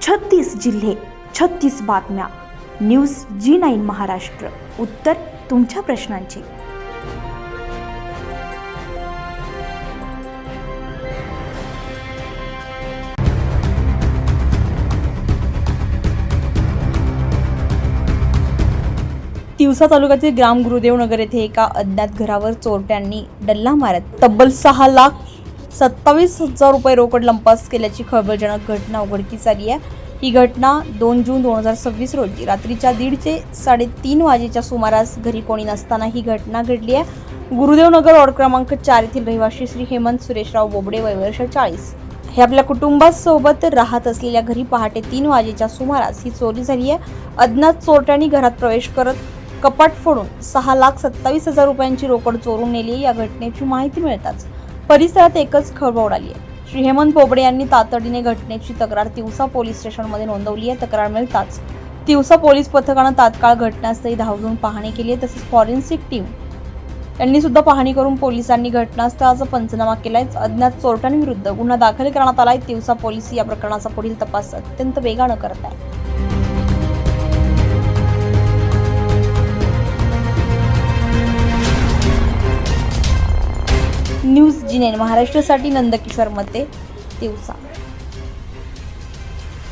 36 जिल्हे, 36 बातम्या. News G9 Maharashtra. उत्तर तुमच्या प्रश्नांची. तिवसा तालुक्यातील ग्राम गुरुदेव नगर येथे एका अज्ञात घरावर चोरट्यांनी डल्ला मारत तब्बल 6,27,000 रुपये रोकड लंपास केल्याची खळबळजनक घटना उघडकीस आली आहे. ही घटना 2 जून 2026 रोजी रात्रीच्या 1:30 ते 3:30 वाजेच्या सुमारास घरी कोणी नसताना ही घटना घडली आहे. गुरुदेव नगर वॉर्ड क्रमांक 4 येथील रहिवासी श्री हेमंत सुरेशराव बोबडे वय वर्ष 40 हे आपल्या कुटुंबासोबत राहत असलेल्या घरी पहाटे 3 वाजेच्या सुमारास ही चोरी झाली आहे. अज्ञात चोरट्यांनी घरात प्रवेश करत कपाट फोडून 6,27,000 रुपयांची रोकड चोरून नेली. या घटनेची माहिती मिळताच परिसरात एकच खळबळ उडाली आहे. श्री हेमंत बोबडे यांनी तातडीने घटनेची तक्रार तिवसा पोलीस स्टेशनमध्ये नोंदवली आहे. तक्रार मिळताच तिवसा पोलीस पथकानं तात्काळ घटनास्थळी धाव घेऊन पाहणी केली आहे. तसेच फॉरेन्सिक टीम यांनी सुद्धा पाहणी करून पोलिसांनी घटनास्थळाचा पंचनामा केलाय. अज्ञात चोरट्यांविरुद्ध गुन्हा दाखल करण्यात आलाय. तिवसा पोलीस या प्रकरणाचा पुढील तपास अत्यंत वेगानं करत आहे. न्यूज G9 महाराष्ट्रासाठी नंदकिशोर मते, तिवसा.